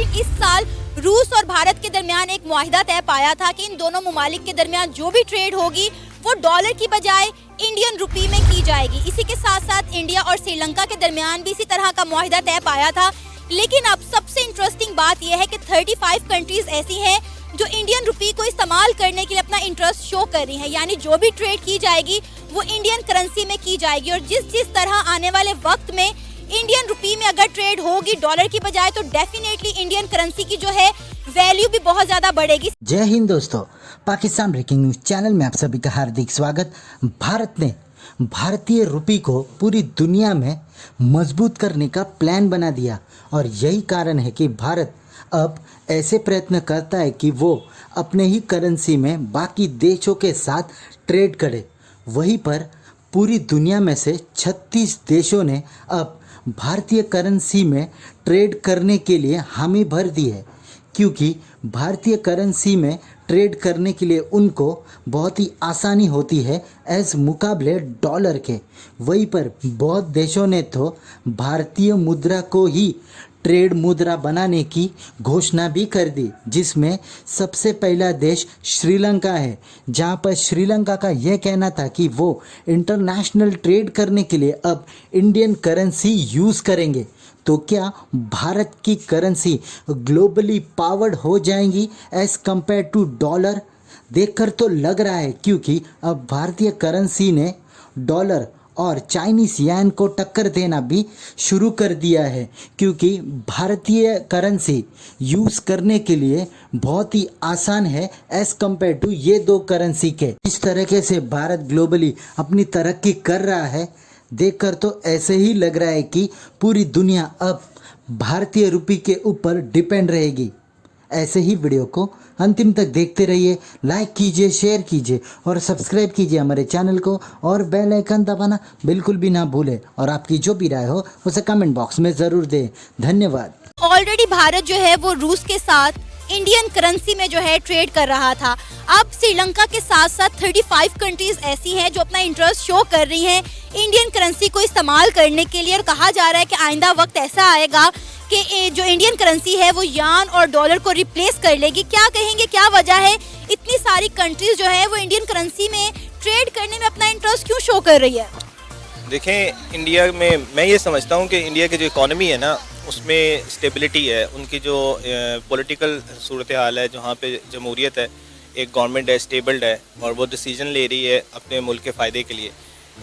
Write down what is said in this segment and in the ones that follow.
लेकिन इस साल रूस और भारत के दरमियान एक मुआहिदा तय पाया था कि इन दोनों ममालिक के दरमियान जो भी ट्रेड होगी वो डॉलर की बजाय इंडियन रुपी में की जाएगी। इसी के साथ साथ इंडिया और श्रीलंका के दरमियान भी इसी तरह का मुआहिदा तय पाया था। लेकिन अब सबसे इंटरेस्टिंग बात यह है कि 35 कंट्रीज ऐसी हैं जो इंडियन रुपी को इस्तेमाल करने के लिए अपना इंटरेस्ट शो कर रही हैं, यानी जो भी ट्रेड की जाएगी वो इंडियन करेंसी में की जाएगी। और जिस तरह आने वाले वक्त में इंडियन रुपी में अगर ट्रेड होगी डॉलर की बजाय, तो डेफिनेटली इंडियन करेंसी की जो है वैल्यू भी बहुत ज्यादा बढ़ेगी। जय हिंद दोस्तों, पाकिस्तान ब्रेकिंग न्यूज चैनल में आप सभी का हार्दिक स्वागत। भारत ने भारतीय रुपी को पूरी दुनिया में मजबूत करने का प्लान बना दिया और यही कारण है कि भारत अब ऐसे प्रयत्न करता है कि वो अपने ही करेंसी में बाकी देशों के साथ ट्रेड करे। वहीं पर पूरी दुनिया में से 36 देशों ने अब भारतीय करेंसी में ट्रेड करने के लिए हामी भर दी है, क्योंकि भारतीय करेंसी में ट्रेड करने के लिए उनको बहुत ही आसानी होती है एज मुकाबले डॉलर के। वहीं पर बहुत देशों ने तो भारतीय मुद्रा को ही ट्रेड मुद्रा बनाने की घोषणा भी कर दी, जिसमें सबसे पहला देश श्रीलंका है, जहां पर श्रीलंका का यह कहना था कि वो इंटरनेशनल ट्रेड करने के लिए अब इंडियन करेंसी यूज़ करेंगे। तो क्या भारत की करेंसी ग्लोबली पावर्ड हो जाएंगी एज़ कम्पेयर टू डॉलर? देखकर तो लग रहा है, क्योंकि अब भारतीय करेंसी ने डॉलर और चाइनीज़ येन को टक्कर देना भी शुरू कर दिया है, क्योंकि भारतीय करेंसी यूज़ करने के लिए बहुत ही आसान है एज़ कम्पेयर टू ये दो करेंसी के। इस तरीके से भारत ग्लोबली अपनी तरक्की कर रहा है, देखकर तो ऐसे ही लग रहा है कि पूरी दुनिया अब भारतीय रुपये के ऊपर डिपेंड रहेगी। ऐसे ही वीडियो को अंतिम तक देखते रहिए, लाइक कीजिए, शेयर कीजिए और सब्सक्राइब कीजिए हमारे चैनल को और बेल आइकन दबाना बिल्कुल भी ना भूलें। और आपकी जो भी राय हो उसे कमेंट बॉक्स में ज़रूर दें। धन्यवाद। ऑलरेडी भारत जो है वो रूस के साथ इंडियन करेंसी में जो है ट्रेड कर रहा था। अब श्रीलंका के साथ साथ 35 कंट्रीज ऐसी हैं जो अपना इंटरेस्ट शो कर रही हैं इंडियन करेंसी को इस्तेमाल करने के लिए। और कहा जा रहा है कि आइंदा वक्त ऐसा आएगा कि जो इंडियन करेंसी है वो यान और डॉलर को रिप्लेस कर लेगी। क्या कहेंगे, क्या वजह है इतनी सारी कंट्रीज जो है वो इंडियन करेंसी में ट्रेड करने में अपना इंटरेस्ट क्यों शो कर रही है? देखें, इंडिया में मैं ये समझता हूँ कि इंडिया की जो इकॉनमी है ना, उसमें स्टेबिलिटी है। उनकी जो पॉलिटिकल सूरत हाल है, जहाँ पे जमहूरियत है, एक गवर्नमेंट है, स्टेबल्ड है और वो डिसीजन ले रही है अपने मुल्क के फ़ायदे के लिए।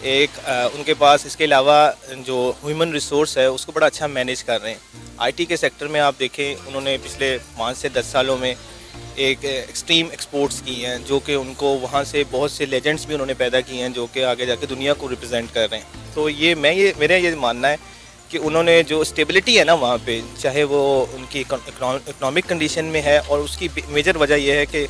एक उनके पास इसके अलावा जो ह्यूमन रिसोर्स है उसको बड़ा अच्छा मैनेज कर रहे हैं। आईटी के सेक्टर में आप देखें, उन्होंने पिछले 5 से 10 सालों में एक एक्सट्रीम एक्सपोर्ट्स की हैं, जो कि उनको वहाँ से बहुत से लेजेंड्स भी उन्होंने पैदा किए हैं जो कि आगे जाके दुनिया को रिप्रेजेंट कर रहे हैं। तो मेरा ये मानना है कि उन्होंने जो स्टेबिलिटी है ना वहाँ पे, चाहे वो उनकी इकोनॉमिक कंडीशन में है, और उसकी मेजर वजह यह है कि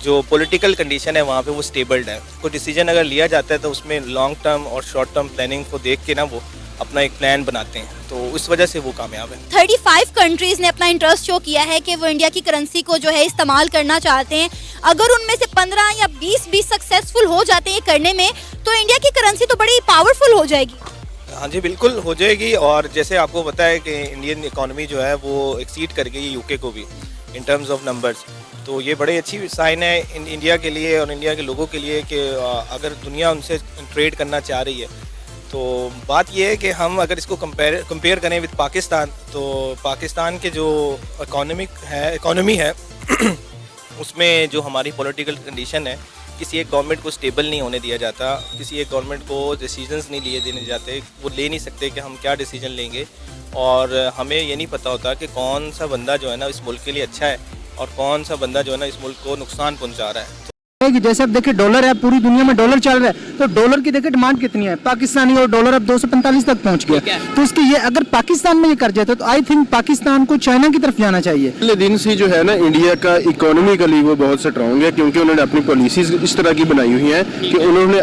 जो पॉलिटिकल कंडीशन है वहाँ पे वो स्टेबल्ड है। कोई डिसीजन अगर लिया जाता है तो उसमें लॉन्ग टर्म और शॉर्ट टर्म प्लानिंग को देख के ना वो अपना एक प्लान बनाते हैं, तो इस वजह से वो कामयाब है। 35 कंट्रीज ने अपना इंटरेस्ट शो किया है कि वो इंडिया की करेंसी को जो है इस्तेमाल करना चाहते हैं। अगर उनमें से 15 या 20 भी सक्सेसफुल हो जाते हैं करने में, तो इंडिया की करेंसी तो बड़ी पावरफुल हो जाएगी। हाँ जी, बिल्कुल हो जाएगी। और जैसे आपको पता है कि इंडियन इकॉनमी जो है वो एक्सीड कर गई यूके को भी इन टर्म्स ऑफ नंबर्स, तो ये बड़ी अच्छी साइन है इंडिया के लिए और इंडिया के लोगों के लिए कि अगर दुनिया उनसे ट्रेड करना चाह रही है। तो बात यह है कि हम अगर इसको कंपेयर करें विद पाकिस्तान, तो पाकिस्तान के जो इकॉनमी है उसमें जो हमारी पॉलिटिकल कंडीशन है, किसी एक गवर्नमेंट को स्टेबल नहीं होने दिया जाता, किसी एक गवर्नमेंट को डिसीजंस नहीं देने जाते, वो ले नहीं सकते कि हम क्या डिसीजन लेंगे। और हमें ये नहीं पता होता कि कौन सा बंदा जो है ना इस मुल्क के लिए अच्छा है और कौन सा बंदा जो है ना इस मुल्क को नुकसान पहुंचा रहा है। कि जैसे अब देखिए डॉलर है, पूरी दुनिया में डॉलर चल रहा है, तो डॉलर की देखिए डिमांड कितनी है, पाकिस्तानी और डॉलर अब 245 तक पहुंच गया। तो इसकी ये अगर पाकिस्तान में ये कर जाता तो आई थिंक पाकिस्तान को चाइना की तरफ जाना चाहिए। पहले दिन से जो है ना इंडिया का इकोनॉमिकली वो बहुत स्ट्रांग है, क्योंकि उन्होंने अपनी पॉलिसीज इस तरह की बनाई हुई हैं कि उन्होंने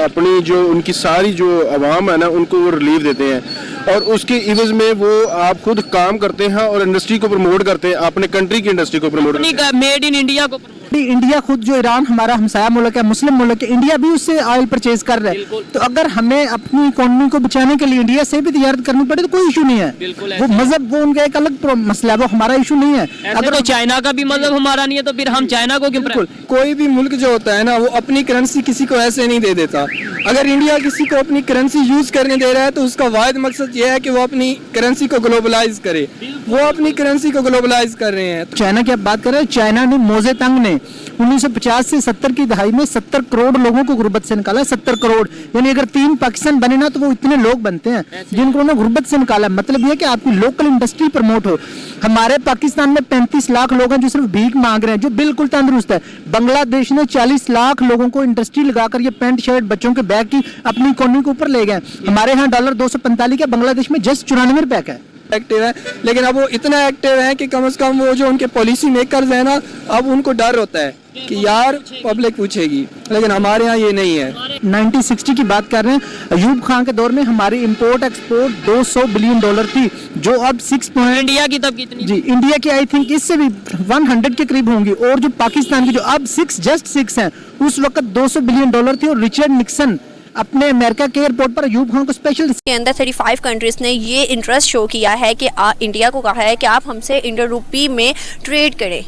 अपनी जो उनकी सारी जो अवाम है ना उनको वो रिलीफ देते हैं, और उसके इवज में वो आप खुद काम करते हैं और इंडस्ट्री को प्रमोट करते हैं, अपने कंट्री की इंडस्ट्री को प्रमोट करते हैं, मेड इन इंडिया को करंटली इंडिया खुद जो ईरान हमारा हमसाया मुल्क है, मुस्लिम मुल्क है, इंडिया भी उससे ऑयल परचेज कर रहा है। तो अगर हमें अपनी इकोनॉमी को बचाने के लिए इंडिया से भी तजारत करनी पड़े तो कोई इशू नहीं है। वो मजहब वो उनका एक अलग मसला है, वो हमारा इशू नहीं है। अगर तो चाइना का भी मजहब हमारा नहीं है तो फिर हम चाइना को क्यों? बिल्कुल, कोई भी मुल्क जो होता है ना वो अपनी करेंसी किसी को ऐसे नहीं दे देता। अगर इंडिया किसी को अपनी करेंसी यूज करने दे रहा है तो उसका वाहिद मकसद ये है कि वो अपनी करेंसी को ग्लोबलाइज करे। वो अपनी करेंसी को ग्लोबलाइज कर रहे हैं। चाइना की आप बात कर रहे हैं, चाइना ने मोजे तंग ने 1950 से 70 की दहाई में 70 करोड़ लोगों को गुर्बत से निकाला। 70 करोड़ यानी अगर 3 पाकिस्तान बने ना तो वो इतने लोग बनते हैं जिनको उन्होंने गुर्बत से निकाला। मतलब ये कि आपकी लोकल इंडस्ट्री प्रमोट हो। हमारे पाकिस्तान में 35 लाख लोग हैं जो सिर्फ भीख मांग रहे हैं, जो बिल्कुल तंदुरुस्त है। बांग्लादेश ने 40 लाख लोगों को इंडस्ट्री लगाकर ये पैंट शर्ट बच्चों के बैग की अपनी इकोनॉमी के ऊपर ले गए। हमारे यहाँ डॉलर 245 है, बांग्लादेश में जस्ट 94 रुपए का है। एक्टिव है, लेकिन अब वो इतना एक्टिव है कि कम से कम वो जो उनके पॉलिसी मेकर्स हैं ना, अब उनको डर होता है कि यार पब्लिक पूछेगी, लेकिन हमारे यहाँ ये नहीं है। 1960 की बात कर रहे हैं, अयूब खान के दौर में हमारी इंपोर्ट एक्सपोर्ट 200 बिलियन डॉलर थी, जो अब 6 इंडिया की तब कितनी? जी, इंडिया की आई थिंक इससे भी 100 के करीब होंगी। और जो पाकिस्तान की जो अब 6 हैं, उस वक्त 200 बिलियन डॉलर थी। और रिचर्ड निक्सन अपने अमेरिका के एयरपोर्ट पर अयूब खान को स्पेशल के अंदर 35 कंट्रीज ने ये इंटरेस्ट शो किया है कि इंडिया को कहा है कि आप हमसे इंडियन रुपी में ट्रेड करें।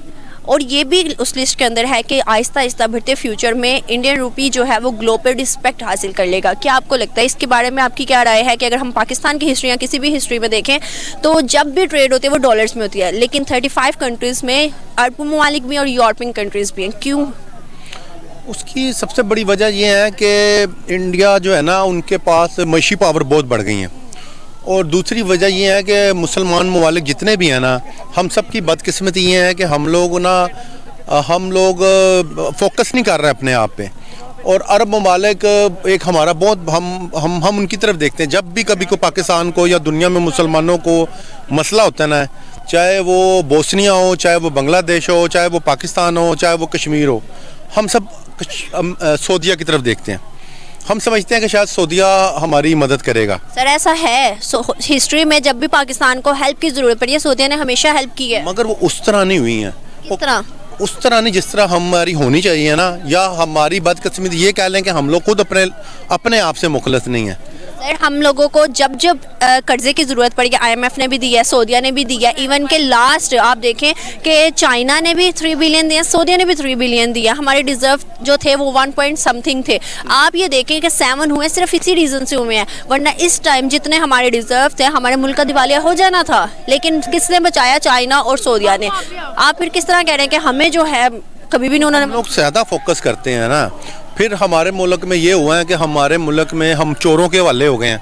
और ये भी उस लिस्ट के अंदर है कि आहिस्ता आहिस्ता बढ़ते फ्यूचर में इंडियन रुपी जो है वो ग्लोबल रिस्पेक्ट हासिल कर लेगा। क्या आपको लगता है इसके बारे में? आपकी क्या राय है कि अगर हम पाकिस्तान की हिस्ट्री या किसी भी हिस्ट्री में देखें तो जब भी ट्रेड होती है वो डॉलर्स में होती है, लेकिन 35 कंट्रीज़ में अरब ममालिक भी और यूरोपियन कंट्रीज़ भी हैं, क्यों? उसकी सबसे बड़ी वजह यह है कि इंडिया जो है ना, उनके पास मईशी पावर बहुत बढ़ गई है। और दूसरी वजह यह है कि मुसलमान ममालिक जितने भी हैं ना, हम सब की बदकिस्मती ये है कि हम लोग फोकस नहीं कर रहे अपने आप पे। और अरब ममालिक एक हमारा बहुत हम उनकी तरफ देखते हैं। जब भी कभी को पाकिस्तान को या दुनिया में मुसलमानों को मसला होता है ना, चाहे वो बोस्निया हो, चाहे वो बांग्लादेश हो, चाहे वो पाकिस्तान हो, चाहे वो कश्मीर हो, हम सब सऊदीया की तरफ देखते हैं। हम समझते हैं कि शायद सऊदीया हमारी मदद करेगा। सर ऐसा है, हिस्ट्री में जब भी पाकिस्तान को हेल्प की जरूरत पड़ी है सऊदीया ने हमेशा हेल्प की है, मगर वो उस तरह नहीं हुई है। किस तरह? उस तरह नहीं जिस तरह हमारी होनी चाहिए ना, या हमारी बदकिस्मती ये कह लें कि हम लोग खुद अपने आप से मुखलस नहीं है। सर हम लोगों को जब कर्जे की ज़रूरत पड़ी, IMF ने भी दिया, सऊदीया ने भी दिया, इवन के लास्ट आप देखें कि चाइना ने भी 3 बिलियन दिया, सऊदीया ने भी 3 बिलियन दिया। हमारे डिज़र्व जो थे वो 1 पॉइंट समथिंग थे। आप ये देखें कि 7 हुए सिर्फ इसी रीज़न से हुए हैं, वरना इस टाइम जितने हमारे डिज़र्व थे हमारे मुल्क का दिवालिया हो जाना था। लेकिन किसने बचाया? चाइना और सऊदीया ने। आप फिर किस तरह कह रहे हैं कि हमें जो है कभी भी नहीं उन्होंने? लोग ज़्यादा फोकस करते हैं ना, फिर हमारे मुल्क में ये हुआ है कि हमारे मुल्क में हम चोरों के हवाले हो गए हैं।